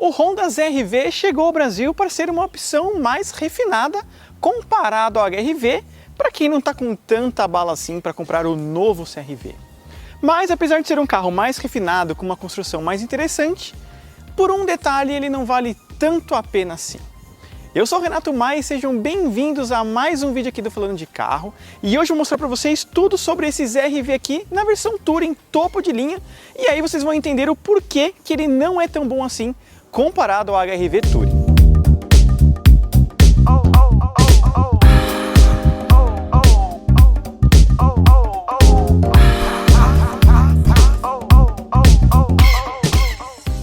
O Honda CR-V chegou ao Brasil para ser uma opção mais refinada comparado ao HR-V para quem não está com tanta bala assim para comprar o novo CR-V. Mas apesar de ser um carro mais refinado, com uma construção mais interessante, por um detalhe ele não vale tanto a pena assim. Eu sou o Renato Maia e sejam bem-vindos a mais um vídeo aqui do Falando de Carro. E hoje eu vou mostrar para vocês tudo sobre esse CR-V aqui na versão Touring topo de linha. E aí vocês vão entender o porquê que ele não é tão bom assim comparado ao HR-V Touring.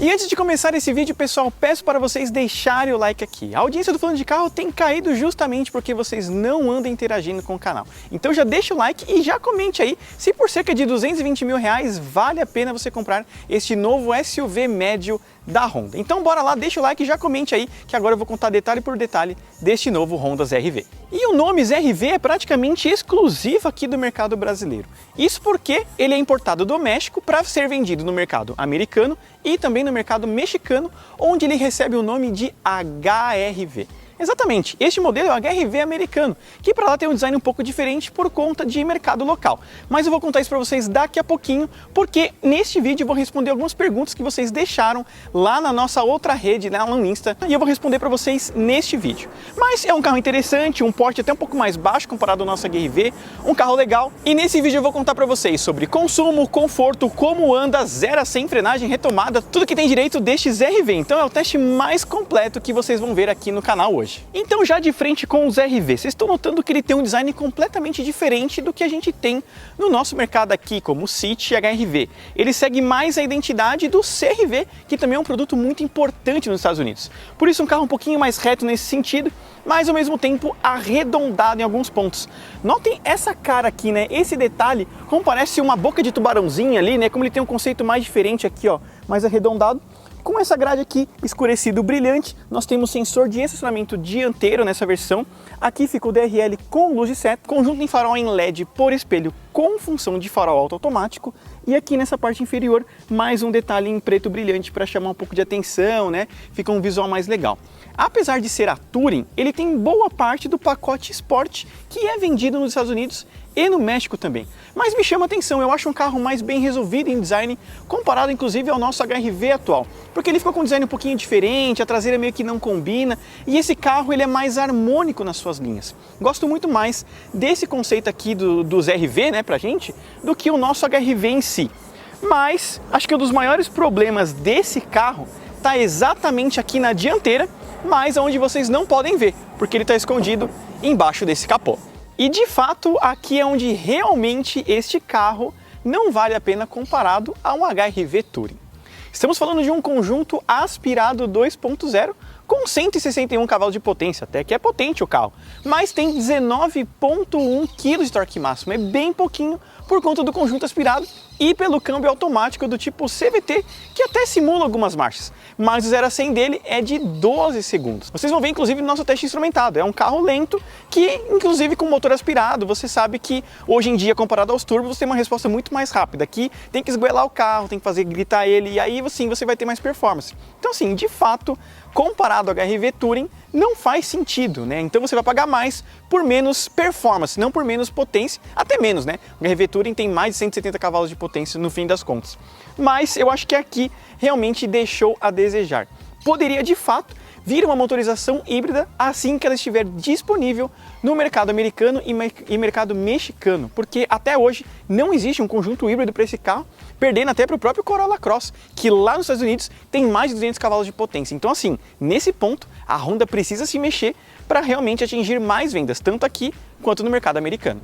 E antes de começar esse vídeo, pessoal, peço para vocês deixarem o like aqui. A audiência do Falando de Carro tem caído justamente porque vocês não andam interagindo com o canal. Então já deixa o like e já comente aí se por cerca de 220 mil reais vale a pena você comprar este novo SUV médio da Honda. Então bora lá, deixa o like e já comente aí que agora eu vou contar detalhe por detalhe deste novo Honda CR-V. E o nome CR-V é praticamente exclusivo aqui do mercado brasileiro. Isso porque ele é importado do México para ser vendido no mercado americano e também no mercado mexicano, onde ele recebe o nome de HR-V. Exatamente, este modelo é o HR-V americano, que para lá tem um design um pouco diferente por conta de mercado local. Mas eu vou contar isso para vocês daqui a pouquinho, porque neste vídeo eu vou responder algumas perguntas que vocês deixaram lá na nossa outra rede, lá no Insta, e eu vou responder para vocês neste vídeo. Mas é um carro interessante, um porte até um pouco mais baixo comparado ao nosso HR-V, um carro legal, e nesse vídeo eu vou contar para vocês sobre consumo, conforto, como anda, 0 a 100, frenagem, retomada, tudo que tem direito deste CR-V. Então é o teste mais completo que vocês vão ver aqui no canal hoje. Então já de frente com o CR-V, vocês estão notando que ele tem um design completamente diferente do que a gente tem no nosso mercado aqui, como o City e HR-V. Ele segue mais a identidade do CR-V, que também é um produto muito importante nos Estados Unidos. Por isso um carro um pouquinho mais reto nesse sentido, mas ao mesmo tempo arredondado em alguns pontos. Notem essa cara aqui, né? Esse detalhe, como parece uma boca de tubarãozinho ali, né? Como ele tem um conceito mais diferente aqui, ó, mais arredondado. Com essa grade aqui escurecido brilhante, nós temos sensor de estacionamento dianteiro nessa versão. Aqui fica o DRL com luz de seta, conjunto em farol em LED por espelho com função de farol automático. E aqui nessa parte inferior, mais um detalhe em preto brilhante para chamar um pouco de atenção, né? Fica um visual mais legal. Apesar de ser a Touring, ele tem boa parte do pacote Sport que é vendido nos Estados Unidos e no México também. Mas me chama a atenção, eu acho um carro mais bem resolvido em design, comparado inclusive ao nosso HR-V atual. Porque ele ficou com um design um pouquinho diferente, a traseira meio que não combina, e esse carro ele é mais harmônico nas suas linhas. Gosto muito mais desse conceito aqui do CR-V, né, pra gente, do que o nosso HR-V em si. Mas acho que um dos maiores problemas desse carro está exatamente aqui na dianteira, mas onde vocês não podem ver, porque ele está escondido embaixo desse capô. E de fato, aqui é onde realmente este carro não vale a pena comparado a um HR-V Touring. Estamos falando de um conjunto aspirado 2.0 com 161 cavalos de potência, até que é potente o carro, mas tem 19,1 kg de torque máximo, é bem pouquinho por conta do conjunto aspirado e pelo câmbio automático do tipo CVT, que até simula algumas marchas, mas o 0 a 100 dele é de 12 segundos. Vocês vão ver inclusive no nosso teste instrumentado, é um carro lento que inclusive com motor aspirado, você sabe que hoje em dia comparado aos turbos você tem uma resposta muito mais rápida, aqui tem que esgoelar o carro, tem que fazer gritar ele e aí sim você vai ter mais performance. Então assim, de fato, comparado ao HR-V Touring, não faz sentido, né? Então você vai pagar mais por menos performance, não por menos potência, até menos, né? O HR-V Touring tem mais de 170 cavalos de potência no fim das contas. Mas eu acho que aqui realmente deixou a desejar. Poderia de fato vir uma motorização híbrida assim que ela estiver disponível no mercado americano e mercado mexicano, porque até hoje não existe um conjunto híbrido para esse carro, perdendo até para o próprio Corolla Cross, que lá nos Estados Unidos tem mais de 200 cavalos de potência. Então assim, nesse ponto, a Honda precisa se mexer para realmente atingir mais vendas, tanto aqui quanto no mercado americano.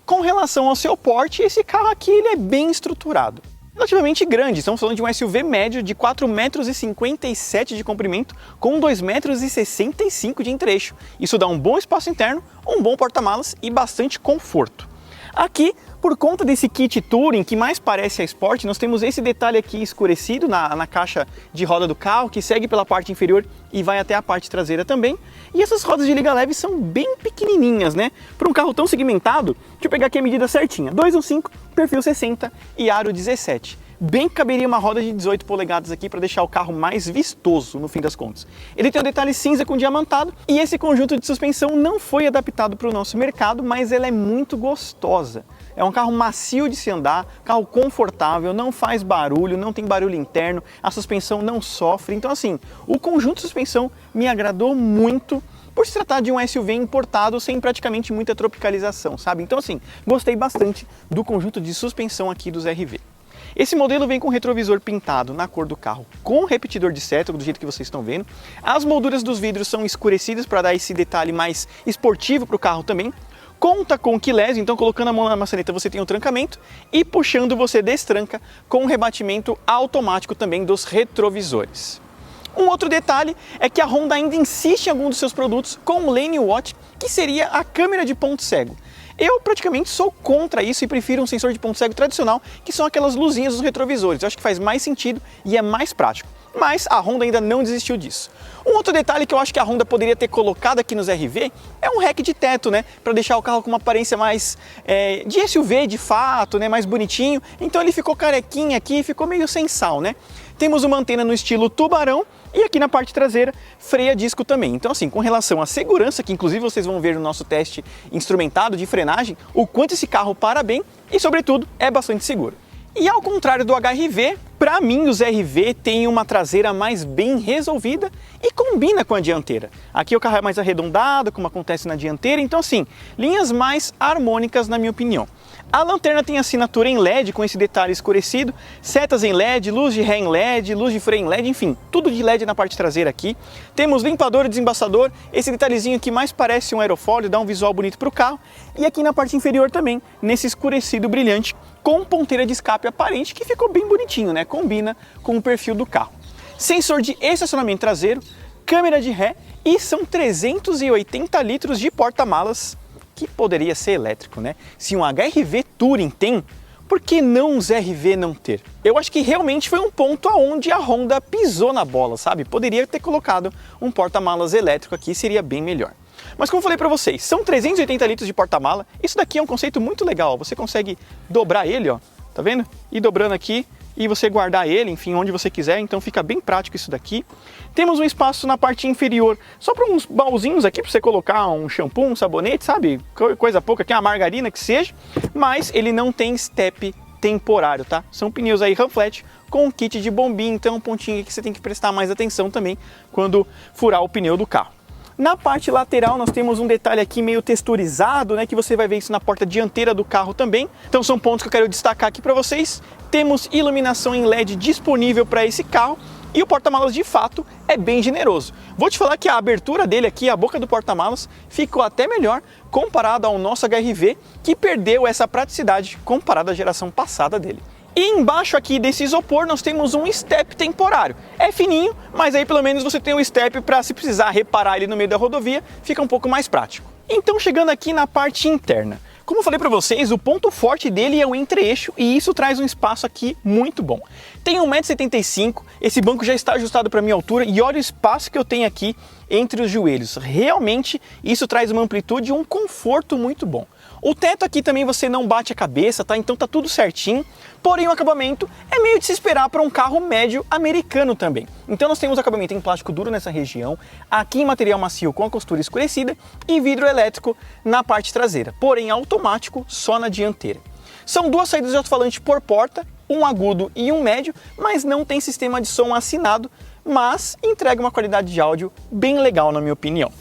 Com relação ao seu porte, esse carro aqui ele é bem estruturado. Relativamente grande, estamos falando de um SUV médio de 4,57 m de comprimento com 2,65 m de entrecho. Isso dá um bom espaço interno, um bom porta-malas e bastante conforto. Aqui, por conta desse kit Touring que mais parece a Sport, nós temos esse detalhe aqui escurecido na caixa de roda do carro, que segue pela parte inferior e vai até a parte traseira também. E essas rodas de liga leve são bem pequenininhas, né? Para um carro tão segmentado, deixa eu pegar aqui a medida certinha, 215, perfil 60 e aro 17. bem caberia uma roda de 18 polegadas aqui para deixar o carro mais vistoso no fim das contas. Ele tem um detalhe cinza com diamantado e esse conjunto de suspensão não foi adaptado para o nosso mercado, mas ela é muito gostosa. É um carro macio de se andar, carro confortável, não faz barulho, não tem barulho interno, a suspensão não sofre. Então assim, o conjunto de suspensão me agradou muito por se tratar de um SUV importado sem praticamente muita tropicalização, sabe? Então assim, gostei bastante do conjunto de suspensão aqui dos RV. Esse modelo vem com retrovisor pintado na cor do carro, com repetidor de seto, do jeito que vocês estão vendo. As molduras dos vidros são escurecidas para dar esse detalhe mais esportivo para o carro também. Conta com keyless, então colocando a mão na maçaneta você tem o trancamento e puxando você destranca com o rebatimento automático também dos retrovisores. Um outro detalhe é que a Honda ainda insiste em alguns dos seus produtos com o Lane Watch, que seria a câmera de ponto cego. Eu praticamente sou contra isso e prefiro um sensor de ponto cego tradicional, que são aquelas luzinhas dos retrovisores. Eu acho que faz mais sentido e é mais prático. Mas a Honda ainda não desistiu disso. Um outro detalhe que eu acho que a Honda poderia ter colocado aqui nos RV é um rack de teto, né? Para deixar o carro com uma aparência mais de SUV de fato, né? Mais bonitinho. Então ele ficou carequinha aqui, ficou meio sem sal, né? Temos uma antena no estilo tubarão e aqui na parte traseira freia disco também. Então assim, com relação à segurança, que inclusive vocês vão ver no nosso teste instrumentado de frenagem, o quanto esse carro para bem e sobretudo é bastante seguro. E ao contrário do HRV, para mim os RV têm uma traseira mais bem resolvida e combina com a dianteira. Aqui o carro é mais arredondado, como acontece na dianteira, então assim, linhas mais harmônicas na minha opinião. A lanterna tem assinatura em LED com esse detalhe escurecido, setas em LED, luz de ré em LED, luz de freio em LED, enfim, tudo de LED na parte traseira aqui. Temos limpador e desembaçador, esse detalhezinho que mais parece um aerofólio, dá um visual bonito para o carro. E aqui na parte inferior também, nesse escurecido brilhante, com ponteira de escape aparente, que ficou bem bonitinho, né? Combina com o perfil do carro. Sensor de estacionamento traseiro, câmera de ré e são 380 litros de porta-malas, que poderia ser elétrico, né? Se um HRV Touring tem, por que não os RV não ter? Eu acho que realmente foi um ponto aonde a Honda pisou na bola, sabe? Poderia ter colocado um porta-malas elétrico aqui, seria bem melhor. Mas como eu falei para vocês, são 380 litros de porta-mala, isso daqui é um conceito muito legal, você consegue dobrar ele, ó, tá vendo? Ir dobrando aqui e você guardar ele, enfim, onde você quiser, então fica bem prático isso daqui. Temos um espaço na parte inferior, só para uns baúzinhos aqui, para você colocar um shampoo, um sabonete, sabe? Coisa pouca aqui, uma margarina que seja, mas ele não tem step temporário, tá? São pneus aí ram flat com um kit de bombinha, então um pontinho que você tem que prestar mais atenção também quando furar o pneu do carro. Na parte lateral nós temos um detalhe aqui meio texturizado, né, que você vai ver isso na porta dianteira do carro também. Então são pontos que eu quero destacar aqui para vocês. Temos iluminação em LED disponível para esse carro e o porta-malas de fato é bem generoso. Vou te falar que a abertura dele aqui, a boca do porta-malas, ficou até melhor comparado ao nosso HRV, que perdeu essa praticidade comparado à geração passada dele. E embaixo aqui desse isopor nós temos um step temporário. É fininho, mas aí pelo menos você tem um step para, se precisar reparar ele no meio da rodovia, fica um pouco mais prático. Então chegando aqui na parte interna. Como eu falei para vocês, o ponto forte dele é o entre-eixo e isso traz um espaço aqui muito bom. Tem 1,75 m, esse banco já está ajustado para minha altura e olha o espaço que eu tenho aqui entre os joelhos. Realmente isso traz uma amplitude e um conforto muito bom. O teto aqui também você não bate a cabeça, tá? Então tá tudo certinho. Porém o acabamento é meio de se esperar para um carro médio americano também. Então nós temos acabamento em plástico duro nessa região, aqui em material macio com a costura escurecida e vidro elétrico na parte traseira, porém automático só na dianteira. São duas saídas de alto-falante por porta, um agudo e um médio, mas não tem sistema de som assinado, mas entrega uma qualidade de áudio bem legal na minha opinião.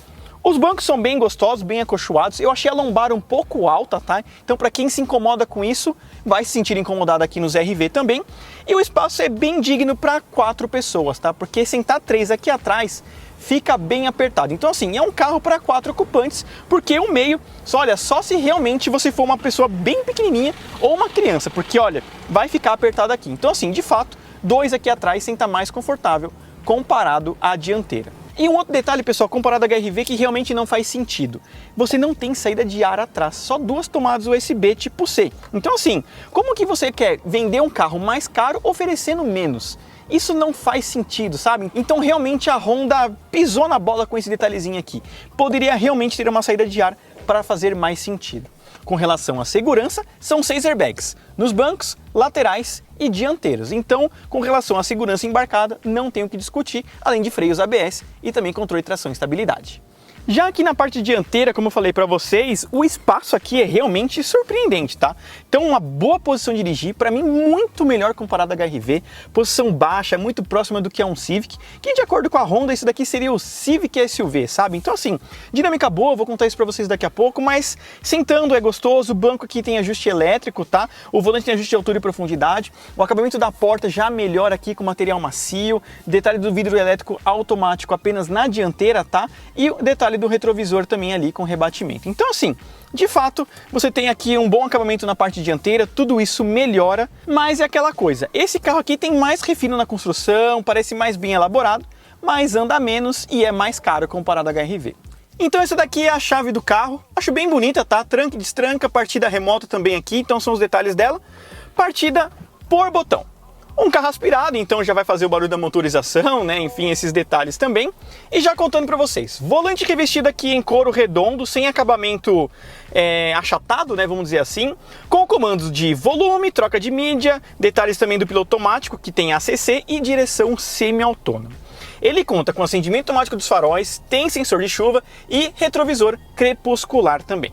Os bancos são bem gostosos, bem acolchoados. Eu achei a lombar um pouco alta, tá? Então para quem se incomoda com isso, vai se sentir incomodado aqui nos RV também. E o espaço é bem digno para 4 pessoas, tá? Porque sentar 3 aqui atrás fica bem apertado. Então assim, é um carro para 4 ocupantes, porque o meio, só se realmente você for uma pessoa bem pequenininha ou uma criança, porque olha, vai ficar apertado aqui. Então assim, de fato, 2 aqui atrás senta mais confortável comparado à dianteira. E um outro detalhe, pessoal, comparado ao HRV que realmente não faz sentido. Você não tem saída de ar atrás, só 2 tomadas USB tipo C. Então assim, como que você quer vender um carro mais caro oferecendo menos? Isso não faz sentido, sabe? Então realmente a Honda pisou na bola com esse detalhezinho aqui. Poderia realmente ter uma saída de ar para fazer mais sentido. com relação à segurança, são 6 airbags nos bancos, laterais e dianteiros. Então, com relação à segurança embarcada, não tem o que discutir, além de freios ABS e também controle de tração e estabilidade. Já aqui na parte dianteira, como eu falei para vocês, o espaço aqui é realmente surpreendente, tá? Então uma boa posição de dirigir, para mim muito melhor comparado à HR-V, posição baixa, muito próxima do que é um Civic, que de acordo com a Honda, esse daqui seria o Civic SUV, sabe? Então assim, dinâmica boa, vou contar isso para vocês daqui a pouco, mas sentando é gostoso, o banco aqui tem ajuste elétrico, tá? O volante tem ajuste de altura e profundidade, o acabamento da porta já melhora aqui com material macio, detalhe do vidro elétrico automático apenas na dianteira, tá? E o detalhe do retrovisor também ali com rebatimento. Então assim, de fato, você tem aqui um bom acabamento na parte dianteira, tudo isso melhora, mas é aquela coisa, esse carro aqui tem mais refino na construção, parece mais bem elaborado, mas anda menos e é mais caro comparado a HR-V. Então essa daqui é a chave do carro, acho bem bonita, tá? Tranca e destranca, partida remota também aqui, então são os detalhes dela. Partida por botão. Um carro aspirado, então já vai fazer o barulho da motorização, né? Enfim, esses detalhes também. E já contando para vocês, volante revestido aqui em couro redondo, sem acabamento achatado, né? Vamos dizer assim, com comandos de volume, troca de mídia, detalhes também do piloto automático, que tem ACC e direção semi-autônoma. Ele conta com acendimento automático dos faróis, tem sensor de chuva e retrovisor crepuscular também.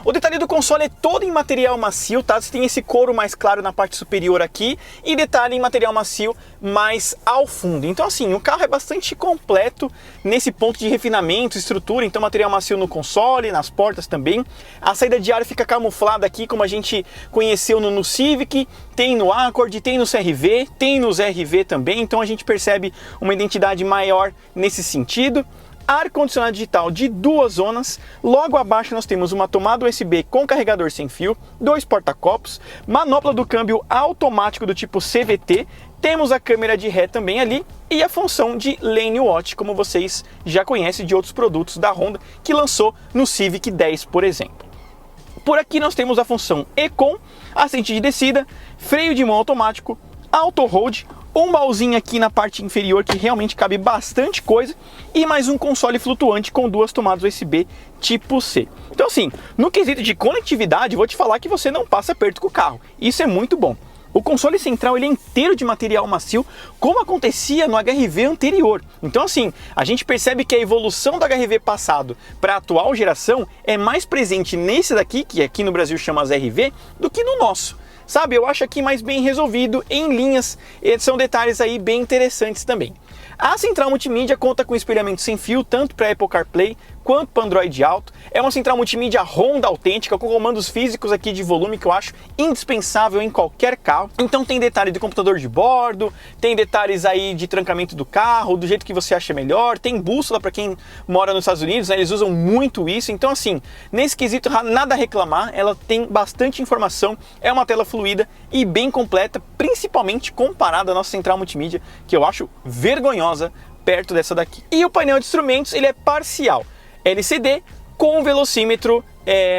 O detalhe do console é todo em material macio, tá? Você tem esse couro mais claro na parte superior aqui e detalhe em material macio mais ao fundo. Então assim, o carro é bastante completo nesse ponto de refinamento, estrutura, então material macio no console, nas portas também. A saída de ar fica camuflada aqui como a gente conheceu no Civic, tem no Accord, tem no CR-V, tem nos RV também, então a gente percebe uma identidade maior nesse sentido. Ar-condicionado digital de 2 zonas, logo abaixo nós temos uma tomada USB com carregador sem fio, 2 porta-copos, manopla do câmbio automático do tipo CVT, temos a câmera de ré também ali e a função de Lane Watch, como vocês já conhecem de outros produtos da Honda que lançou no Civic 10, por exemplo. Por aqui nós temos a função Econ, assistente de descida, freio de mão automático, Auto Hold, um baúzinho aqui na parte inferior que realmente cabe bastante coisa e mais um console flutuante com 2 tomadas USB tipo C. Então assim, no quesito de conectividade, vou te falar que você não passa perto com o carro. Isso é muito bom. O console central ele é inteiro de material macio, como acontecia no HR-V anterior. Então assim, a gente percebe que a evolução do HR-V passado para a atual geração é mais presente nesse daqui, que aqui no Brasil chama HR-V, do que no nosso. Sabe, eu acho aqui mais bem resolvido, em linhas, e são detalhes aí bem interessantes também. A central multimídia conta com espelhamento sem fio, tanto para Apple CarPlay quanto para Android Auto. É uma central multimídia Honda autêntica, com comandos físicos aqui de volume que eu acho indispensável em qualquer carro. Então tem detalhe de computador de bordo, tem detalhes aí de trancamento do carro, do jeito que você acha melhor, tem bússola para quem mora nos Estados Unidos, né? Eles usam muito isso. Então assim, nesse quesito nada a reclamar, ela tem bastante informação, é uma tela fluida e bem completa, principalmente comparada à nossa central multimídia, que eu acho vergonhosa perto dessa daqui. E o painel de instrumentos ele é parcial LCD com velocímetro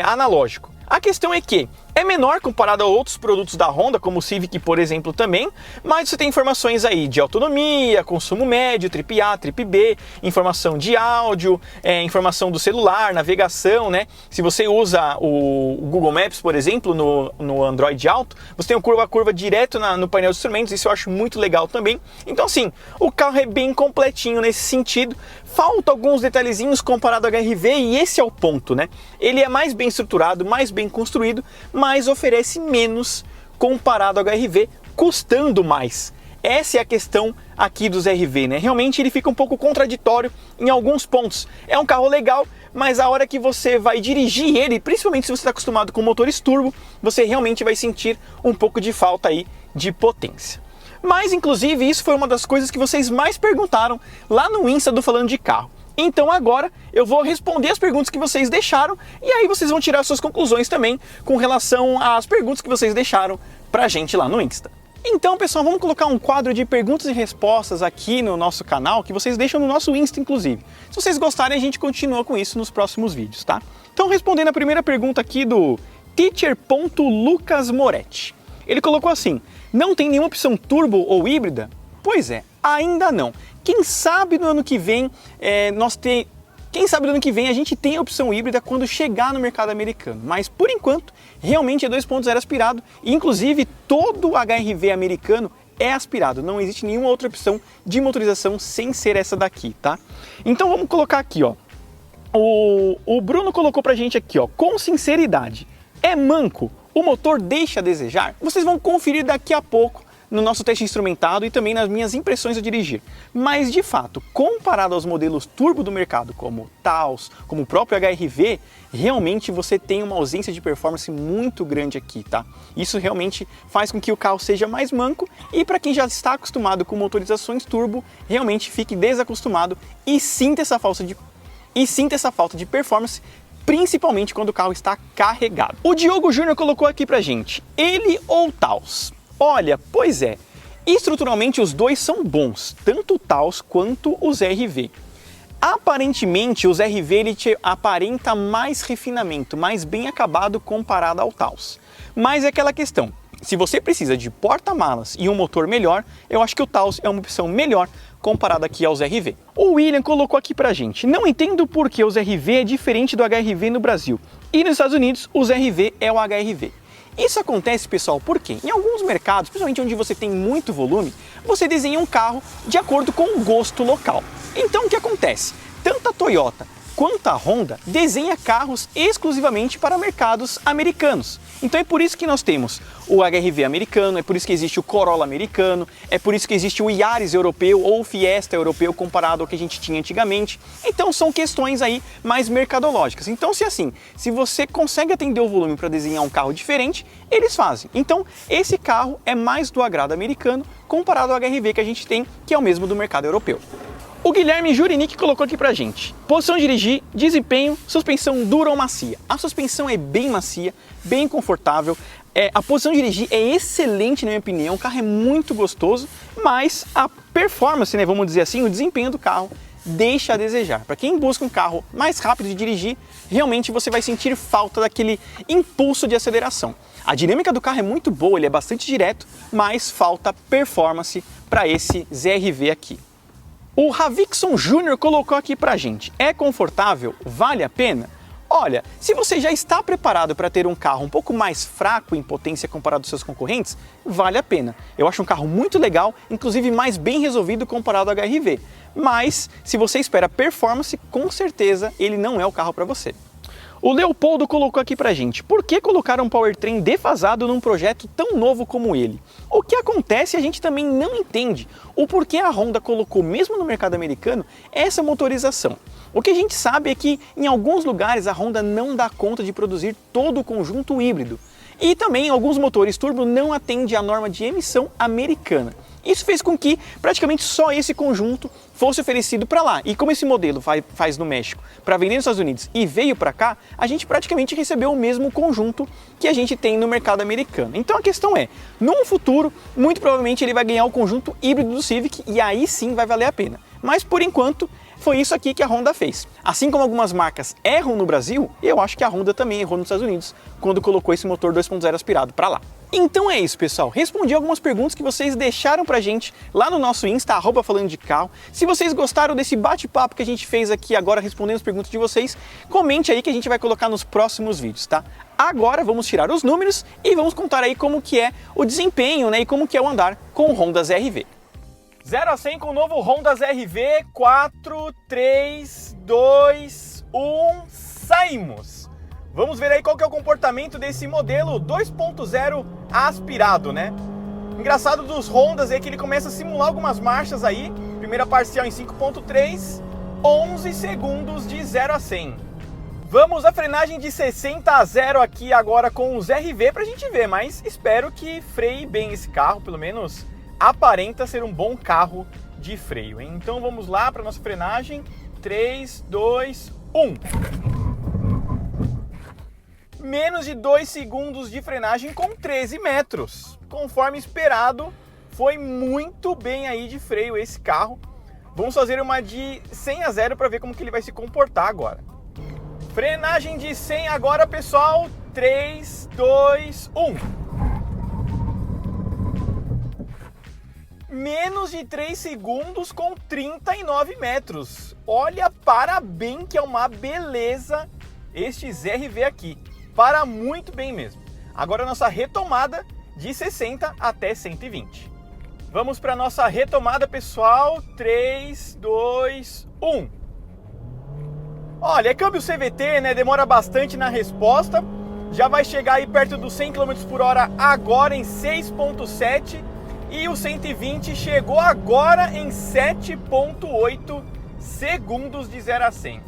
analógico. A questão é que é menor comparado a outros produtos da Honda, como o Civic, por exemplo, também, mas você tem informações aí de autonomia, consumo médio, trip A, trip B, informação de áudio, informação do celular, navegação, né? Se você usa o Google Maps, por exemplo, no Android Auto, você tem a curva direto no painel de instrumentos, isso eu acho muito legal também. Então assim, o carro é bem completinho nesse sentido, falta alguns detalhezinhos comparado ao HR-V e esse é o ponto, né? Ele é mais bem estruturado, mais bem construído, mas oferece menos comparado ao HR-V, custando mais. Essa é a questão aqui dos HR-V, né? Realmente ele fica um pouco contraditório em alguns pontos. É um carro legal, mas a hora que você vai dirigir ele, principalmente se você está acostumado com motores turbo, você realmente vai sentir um pouco de falta aí de potência. Mas inclusive isso foi uma das coisas que vocês mais perguntaram lá no Insta do Falando de Carro. Então agora eu vou responder as perguntas que vocês deixaram e aí vocês vão tirar suas conclusões também com relação às perguntas que vocês deixaram pra gente lá no Insta. Então pessoal, vamos colocar um quadro de perguntas e respostas aqui no nosso canal, que vocês deixam no nosso Insta inclusive. Se vocês gostarem a gente continua com isso nos próximos vídeos, tá? Então respondendo a primeira pergunta aqui do teacher.lucas Moretti. Ele colocou assim: não tem nenhuma opção turbo ou híbrida? Pois é, ainda não. Quem sabe no ano que vem nós Quem sabe no ano que vem a gente tem a opção híbrida quando chegar no mercado americano, mas por enquanto realmente é 2.0 aspirado e inclusive todo o HR-V americano é aspirado, não existe nenhuma outra opção de motorização sem ser essa daqui, tá? Então vamos colocar aqui, ó. O Bruno colocou pra gente aqui, ó, com sinceridade, é manco? O motor deixa a desejar? Vocês vão conferir daqui a pouco no nosso teste instrumentado e também nas minhas impressões a dirigir. Mas de fato, comparado aos modelos turbo do mercado, como o Taos, como o próprio HR-V, realmente você tem uma ausência de performance muito grande aqui, tá? Isso realmente faz com que o carro seja mais manco e para quem já está acostumado com motorizações turbo, realmente fique desacostumado e sinta essa falta de performance, principalmente quando o carro está carregado. O Diogo Júnior colocou aqui pra gente, ele ou Taos? Olha, pois é, estruturalmente os dois são bons, tanto o Taos quanto o ZR-V. Aparentemente o ZR-V ele te aparenta mais refinamento, mais bem acabado comparado ao Taos. Mas é aquela questão, se você precisa de porta-malas e um motor melhor, eu acho que o Taos é uma opção melhor comparado aqui ao ZR-V. O William colocou aqui pra gente, não entendo por que o ZR-V é diferente do HR-V no Brasil e nos Estados Unidos o ZR-V é o HR-V. Isso acontece, pessoal, porque em alguns mercados, principalmente onde você tem muito volume, você desenha um carro de acordo com o gosto local. Então o que acontece? Tanto a Toyota quanto a Honda desenha carros exclusivamente para mercados americanos. Então é por isso que nós temos o HR-V americano, é por isso que existe o Corolla americano, é por isso que existe o Yaris europeu ou o Fiesta europeu comparado ao que a gente tinha antigamente. Então são questões aí mais mercadológicas. Então se você consegue atender o volume para desenhar um carro diferente, eles fazem. Então esse carro é mais do agrado americano comparado ao HR-V que a gente tem, que é o mesmo do mercado europeu. O Guilherme Jurinic colocou aqui pra gente, posição de dirigir, desempenho, suspensão dura ou macia. A suspensão é bem macia, bem confortável, a posição de dirigir é excelente na minha opinião, o carro é muito gostoso, mas a performance, né, vamos dizer assim, o desempenho do carro deixa a desejar. Para quem busca um carro mais rápido de dirigir, realmente você vai sentir falta daquele impulso de aceleração. A dinâmica do carro é muito boa, ele é bastante direto, mas falta performance para esse ZR-V aqui. O Ravixon Júnior colocou aqui pra gente, é confortável? Vale a pena? Olha, se você já está preparado para ter um carro um pouco mais fraco em potência comparado aos seus concorrentes, vale a pena. Eu acho um carro muito legal, inclusive mais bem resolvido comparado ao HR-V. Mas, se você espera performance, com certeza ele não é o carro para você. O Leopoldo colocou aqui pra gente, por que colocar um powertrain defasado num projeto tão novo como ele? O que acontece a gente também não entende, o porquê a Honda colocou, mesmo no mercado americano, essa motorização. O que a gente sabe é que em alguns lugares a Honda não dá conta de produzir todo o conjunto híbrido. E também alguns motores turbo não atendem à norma de emissão americana. Isso fez com que praticamente só esse conjunto fosse oferecido para lá. E como esse modelo faz no México para vender nos Estados Unidos e veio para cá, a gente praticamente recebeu o mesmo conjunto que a gente tem no mercado americano. Então a questão é, num futuro, muito provavelmente ele vai ganhar o conjunto híbrido do Civic e aí sim vai valer a pena. Mas por enquanto, foi isso aqui que a Honda fez. Assim como algumas marcas erram no Brasil, eu acho que a Honda também errou nos Estados Unidos quando colocou esse motor 2.0 aspirado para lá. Então é isso, pessoal. Respondi algumas perguntas que vocês deixaram pra gente lá no nosso Insta, @falando de carro. Se vocês gostaram desse bate-papo que a gente fez aqui agora respondendo as perguntas de vocês, comente aí que a gente vai colocar nos próximos vídeos, tá? Agora vamos tirar os números e vamos contar aí como que é o desempenho, né, e como que é o andar com o Honda ZR-V. 0 a 100 com o novo Honda ZR-V, 4, 3, 2, 1, saímos! Vamos ver aí qual que é o comportamento desse modelo 2.0 aspirado, né? Engraçado dos Hondas é que ele começa a simular algumas marchas aí. Primeira parcial em 5.3, 11 segundos de 0 a 100. Vamos à frenagem de 60 a 0 aqui agora com o ZR-V pra gente ver, mas espero que freie bem esse carro, pelo menos aparenta ser um bom carro de freio, hein? Então vamos lá para nossa frenagem, 3, 2, 1. Menos de 2 segundos de frenagem com 13 metros. Conforme esperado, foi muito bem aí de freio esse carro. Vamos fazer uma de 100 a 0 para ver como que ele vai se comportar agora. Frenagem de 100 agora, pessoal. 3, 2, 1. menos de 3 segundos com 39 metros. Olha, parabéns, que é uma beleza este ZR-V aqui. Para muito bem mesmo. Agora a nossa retomada de 60 até 120. Vamos para a nossa retomada, pessoal. 3, 2, 1. Olha, é câmbio CVT, né? Demora bastante na resposta. Já vai chegar aí perto dos 100 km por hora agora em 6.7. E o 120 chegou agora em 7.8 segundos de 0 a 100.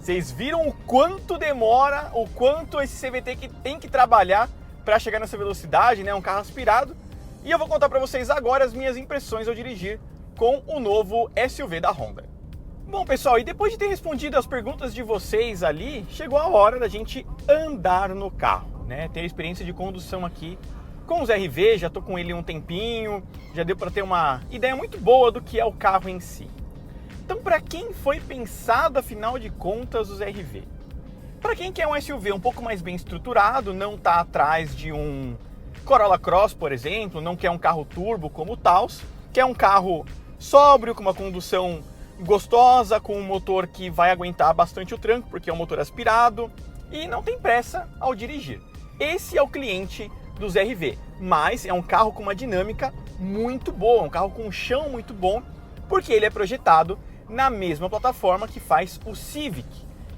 Vocês viram o quanto demora, o quanto esse CVT que tem que trabalhar para chegar nessa velocidade, né? Um carro aspirado. E eu vou contar para vocês agora as minhas impressões ao dirigir com o novo SUV da Honda. Bom, pessoal, e depois de ter respondido as perguntas de vocês ali, chegou a hora da gente andar no carro, né? Ter a experiência de condução aqui com o ZR-V, já tô com ele um tempinho, já deu para ter uma ideia muito boa do que é o carro em si. Então, para quem foi pensado, afinal de contas, o ZR-V? Para quem quer um SUV um pouco mais bem estruturado, não tá atrás de um Corolla Cross, por exemplo, não quer um carro turbo como o Taos, quer um carro sóbrio, com uma condução gostosa, com um motor que vai aguentar bastante o tranco, porque é um motor aspirado, e não tem pressa ao dirigir. Esse é o cliente do ZR-V, mas é um carro com uma dinâmica muito boa, um carro com um chão muito bom, porque ele é projetado na mesma plataforma que faz o Civic.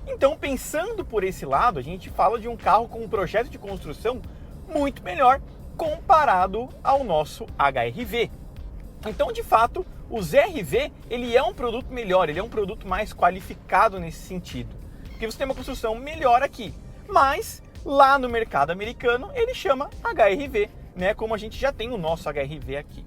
Então, pensando por esse lado, a gente fala de um carro com um projeto de construção muito melhor comparado ao nosso HR-V. Então, de fato, o ZR-V ele é um produto melhor, ele é um produto mais qualificado nesse sentido, porque você tem uma construção melhor aqui, mas lá no mercado americano ele chama HR-V, né, como a gente já tem o nosso HR-V aqui.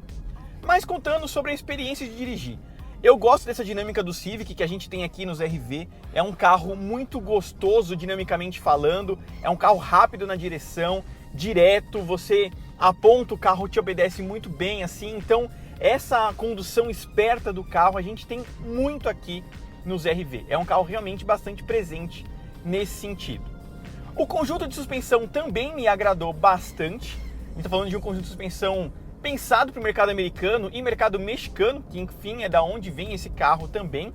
Mas contando sobre a experiência de dirigir, eu gosto dessa dinâmica do Civic que a gente tem aqui no ZR-V, é um carro muito gostoso dinamicamente falando, é um carro rápido na direção, direto, você aponta o carro, te obedece muito bem assim, então essa condução esperta do carro a gente tem muito aqui no ZR-V, é um carro realmente bastante presente nesse sentido. O conjunto de suspensão também me agradou bastante, a gente está falando de um conjunto de suspensão pensado para o mercado americano e mercado mexicano, que enfim é da onde vem esse carro também,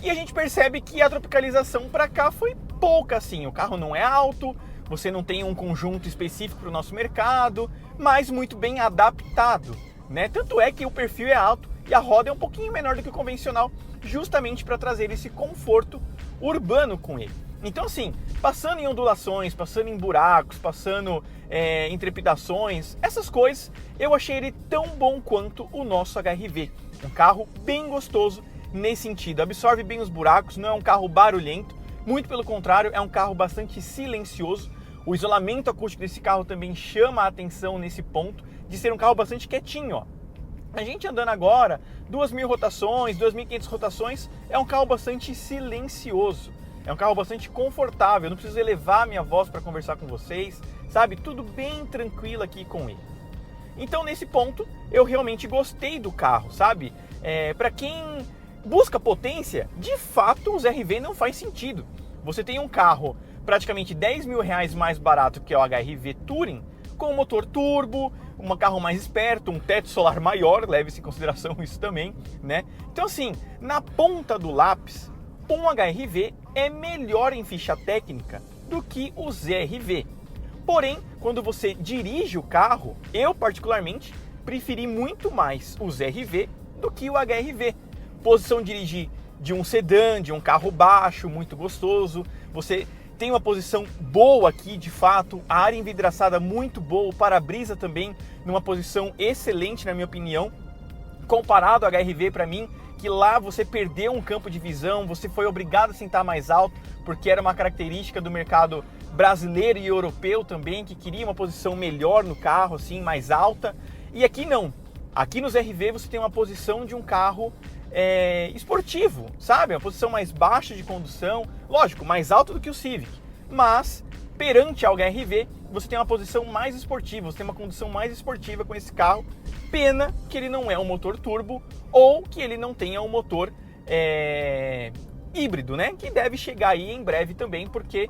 e a gente percebe que a tropicalização para cá foi pouca assim, o carro não é alto, você não tem um conjunto específico para o nosso mercado, mas muito bem adaptado, né? Tanto é que o perfil é alto e a roda é um pouquinho menor do que o convencional, justamente para trazer esse conforto urbano com ele. Então assim, passando em ondulações, passando em buracos, passando em trepidações, essas coisas, eu achei ele tão bom quanto o nosso HR-V. Um carro bem gostoso nesse sentido, absorve bem os buracos, não é um carro barulhento, muito pelo contrário, é um carro bastante silencioso. O isolamento acústico desse carro também chama a atenção nesse ponto de ser um carro bastante quietinho, ó. A gente andando agora, 2.000 rotações, 2.500 rotações, é um carro bastante silencioso. É um carro bastante confortável, eu não preciso elevar minha voz para conversar com vocês, sabe? Tudo bem tranquilo aqui com ele. Então, nesse ponto, eu realmente gostei do carro, sabe? Para quem busca potência, de fato, o ZR-V não faz sentido. Você tem um carro praticamente 10 mil reais mais barato que é o HR-V Touring, com um motor turbo, um carro mais esperto, um teto solar maior, leve-se em consideração isso também, né? Então, assim, na ponta do lápis, um HR-V é melhor em ficha técnica do que o ZR-V. Porém, quando você dirige o carro, eu particularmente preferi muito mais o ZR-V do que o HR-V. Posição de dirigir de um sedã, de um carro baixo, muito gostoso. Você tem uma posição boa aqui, de fato, a área envidraçada muito boa, o para-brisa também numa posição excelente, na minha opinião. Comparado ao HR-V, para mim, que lá você perdeu um campo de visão, você foi obrigado a sentar mais alto, porque era uma característica do mercado brasileiro e europeu também, que queria uma posição melhor no carro, assim, mais alta. E aqui não. Aqui no ZR-V você tem uma posição de um carro esportivo, sabe? Uma posição mais baixa de condução, lógico, mais alta do que o Civic, mas perante ao HR-V você tem uma posição mais esportiva, você tem uma condução mais esportiva com esse carro. Pena que ele não é um motor turbo ou que ele não tenha um motor híbrido, né? Que deve chegar aí em breve também, porque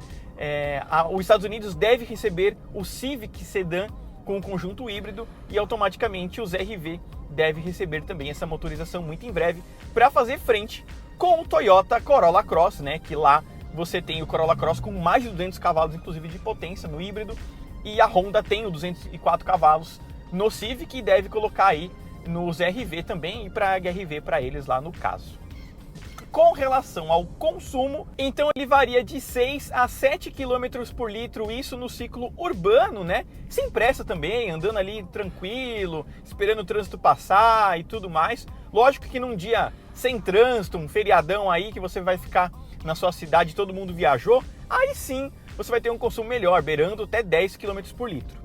os Estados Unidos deve receber o Civic Sedan com o conjunto híbrido e automaticamente o ZR-V deve receber também essa motorização muito em breve para fazer frente com o Toyota Corolla Cross, né? Que lá você tem o Corolla Cross com mais de 200 cavalos, inclusive de potência no híbrido, e a Honda tem o 204 cavalos no Civic e deve colocar aí nos RV também e para HRV para eles lá no caso. Com relação ao consumo, então ele varia de 6 a 7 km por litro, isso no ciclo urbano, né? Sem pressa também, andando ali tranquilo, esperando o trânsito passar e tudo mais. Lógico que num dia sem trânsito, um feriadão aí que você vai ficar na sua cidade, todo mundo viajou, aí sim você vai ter um consumo melhor, beirando até 10 km por litro.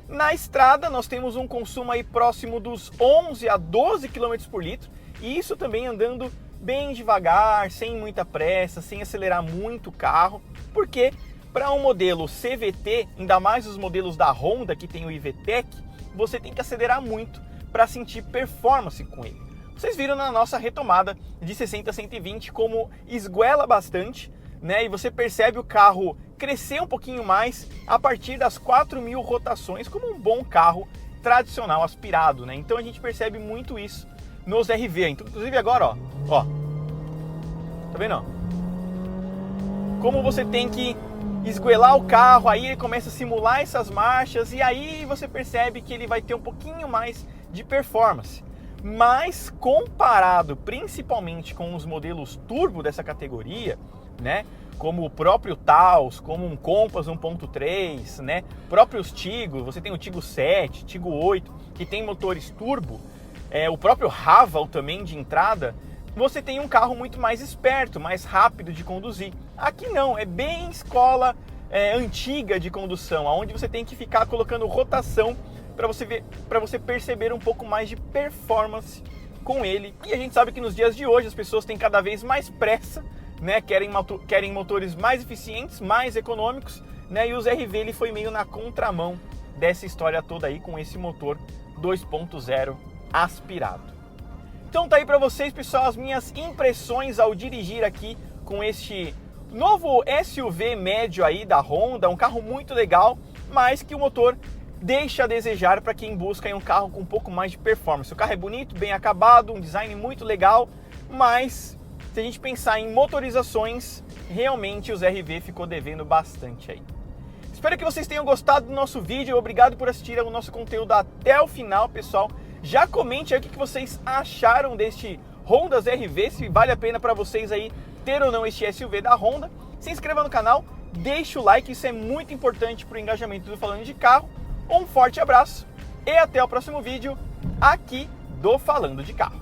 Na estrada nós temos um consumo aí próximo dos 11 a 12 km por litro, e isso também andando bem devagar, sem muita pressa, sem acelerar muito o carro, porque para um modelo CVT, ainda mais os modelos da Honda que tem o iVTEC, você tem que acelerar muito para sentir performance com ele. Vocês viram na nossa retomada de 60 a 120 como esguela bastante, né? E você percebe o carro crescer um pouquinho mais a partir das 4.000 rotações, como um bom carro tradicional aspirado, né? Então a gente percebe muito isso nos RV. Então, inclusive agora, ó, tá vendo? Ó? Como você tem que esguelar o carro, aí ele começa a simular essas marchas e aí você percebe que ele vai ter um pouquinho mais de performance. Mas comparado principalmente com os modelos turbo dessa categoria, né? Como o próprio Taos, como um Compass 1.3, né? Próprios Tigo, você tem o Tigo 7, Tigo 8, que tem motores turbo, o próprio Haval também de entrada, você tem um carro muito mais esperto, mais rápido de conduzir. Aqui não, é bem escola antiga de condução, onde você tem que ficar colocando rotação para você perceber um pouco mais de performance com ele. E a gente sabe que nos dias de hoje as pessoas têm cada vez mais pressa, né? Querem motores mais eficientes, mais econômicos, né? E os RV ele foi meio na contramão dessa história toda aí com esse motor 2.0 aspirado. Então tá aí para vocês, pessoal, as minhas impressões ao dirigir aqui com este novo SUV médio aí da Honda, um carro muito legal, mas que o motor deixa a desejar para quem busca um carro com um pouco mais de performance. O carro é bonito, bem acabado, um design muito legal, mas se a gente pensar em motorizações, realmente os RV ficou devendo bastante aí. Espero que vocês tenham gostado do nosso vídeo, obrigado por assistir ao nosso conteúdo até o final, pessoal. Já comente aí o que vocês acharam deste Honda RV, se vale a pena para vocês aí ter ou não este SUV da Honda. Se inscreva no canal, deixe o like, isso é muito importante para o engajamento do Falando de Carro. Um forte abraço e até o próximo vídeo aqui do Falando de Carro.